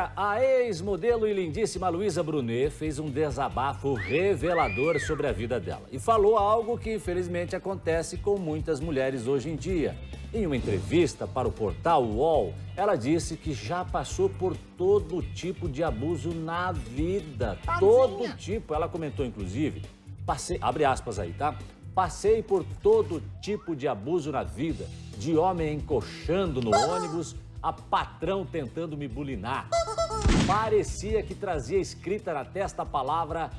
Olha, a ex-modelo e lindíssima Luísa Brunet fez um desabafo revelador sobre a vida dela. E falou algo que infelizmente acontece com muitas mulheres hoje em dia. Em uma entrevista para o portal UOL, ela disse que já passou por todo tipo de abuso na vida. Todo tipo. Ela comentou, inclusive, abre aspas aí, tá? Passei por todo tipo de abuso na vida. De homem encoxando no ônibus, a patrão tentando me bulinar. Parecia que trazia escrita na testa a palavra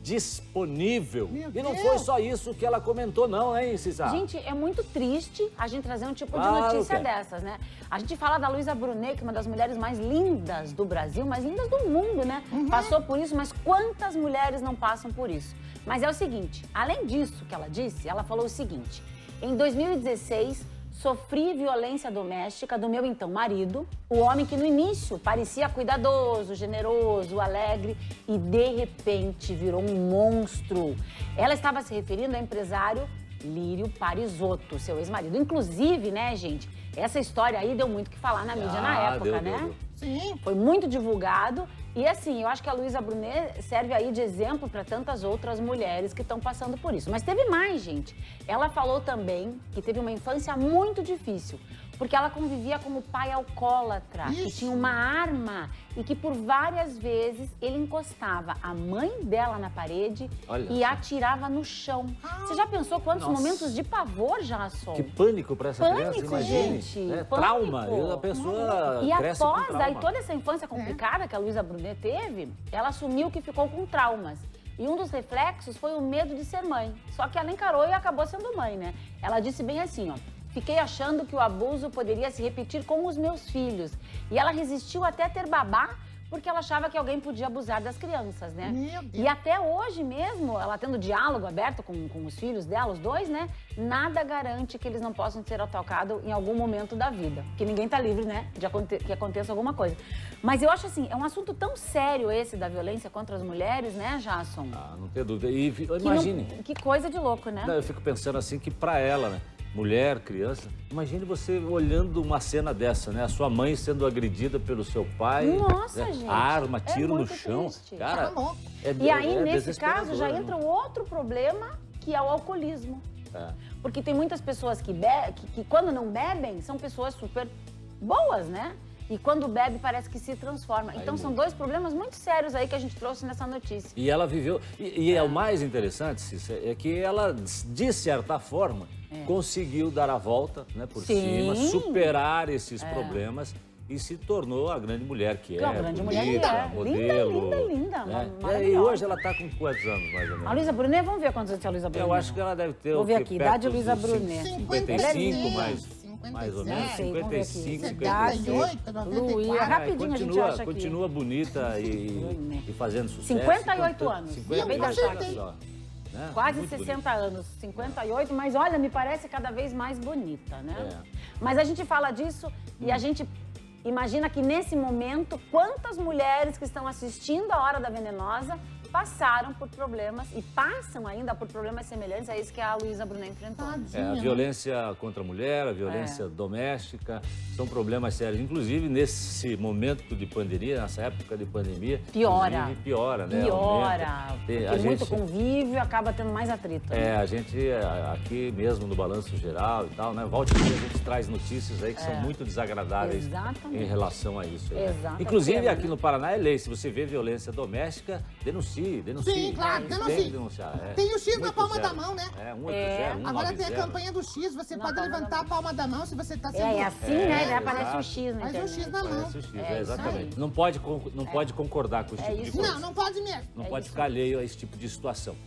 disponível. E não foi só isso que ela comentou não, hein, Cissa? Gente, é muito triste a gente trazer um tipo de notícia dessas, né? A gente fala da Luísa Brunet, que é uma das mulheres mais lindas do Brasil, mais lindas do mundo, né? Passou por isso, mas quantas mulheres não passam por isso? Mas é o seguinte, além disso que ela disse, ela falou o seguinte: em 2016... sofri violência doméstica do meu então marido, o homem que no início parecia cuidadoso, generoso, alegre e de repente virou um monstro. Ela estava se referindo ao empresário Lírio Parisotto, seu ex-marido. Inclusive, né, gente, essa história aí deu muito o que falar na mídia na época, né? Sim. Foi muito divulgado. E assim, eu acho que a Luísa Brunet serve aí de exemplo para tantas outras mulheres que estão passando por isso. Mas teve mais, gente. Ela falou também que teve uma infância muito difícil, porque ela convivia com o pai alcoólatra, que tinha uma arma e que por várias vezes ele encostava a mãe dela na parede e atirava no chão. Você já pensou quantos momentos de pavor já assou? Que pânico para essa criança, imagine. Gente, é, trauma, a pessoa e cresce após com trauma. aí toda essa infância complicada que a Luísa Brunet teve, ela assumiu que ficou com traumas. E um dos reflexos foi o medo de ser mãe. Só que ela encarou e acabou sendo mãe, né? Ela disse bem assim, ó: fiquei achando que o abuso poderia se repetir com os meus filhos. E ela resistiu até ter babá, porque ela achava que alguém podia abusar das crianças, né? E até hoje mesmo, ela tendo diálogo aberto com os filhos dela, os dois, né? Nada garante que eles não possam ser atacados em algum momento da vida. Porque ninguém tá livre, né? Que aconteça alguma coisa. Mas eu acho assim, é um assunto tão sério esse da violência contra as mulheres, né, Jasson? Ah, não tem dúvida. E imagine. Que coisa de louco, né? Eu fico pensando assim que pra ela, né? Mulher, criança, imagine você olhando uma cena dessa, né? A sua mãe sendo agredida pelo seu pai. Nossa, né? gente. A arma, tiro no muito chão. triste. Cara, e aí, nesse caso, desesperador, já né? entra um outro problema, que é o alcoolismo. Porque tem muitas pessoas que quando não bebem, são pessoas super boas, né? E quando bebe, parece que se transforma. Então, são dois problemas muito sérios aí que a gente trouxe nessa notícia. E ela viveu... E é o mais interessante, Cissa, é que ela, de certa forma, conseguiu dar a volta, né, por cima, superar esses problemas e se tornou a grande mulher que é. Uma grande mulher bonita, modelo. Linda. Né? E hoje ela está com quantos anos, mais ou menos? A Luísa Brunet, vamos ver quantos anos tem a Luísa Brunet. Eu acho que ela deve ter... Vou ver aqui, idade de Luísa dos Brunet. 55, mais ou menos. Não sei, vamos ver aqui. 55, 78, 94. Luísa, rapidinho a gente acha aqui. Continua bonita e fazendo sucesso. 58 anos. 58 anos só. Né? Quase Muito 60 anos, 58, mas olha, me parece cada vez mais bonita, né? Mas a gente fala disso e a gente imagina que nesse momento, quantas mulheres que estão assistindo a Hora da Venenosa passaram por problemas e passam ainda por problemas semelhantes a isso que a Luísa Brunet enfrentou. A violência contra a mulher, a violência doméstica, são problemas sérios. Inclusive, nesse momento de pandemia, nessa época de pandemia... Piora, né? porque muito convívio acaba tendo mais atrito. Né? A gente, aqui mesmo no Balanço Geral e tal, né? Volta e meia a gente traz notícias aí que são muito desagradáveis em relação a isso. Exatamente. Inclusive, aqui no Paraná é lei, se você vê violência doméstica, denuncie. Sim, claro, denuncie. Tem que denunciar. Tem o X na palma da mão, né? 180, Agora tem a campanha do X, você pode levantar a palma da mão se você está sendo... É assim, né? Ele aparece o X na internet. Faz o X na mão. Aparece o X, exatamente. Não pode concordar com esse tipo de coisa. Não pode mesmo. Não pode ficar alheio a esse tipo de situação.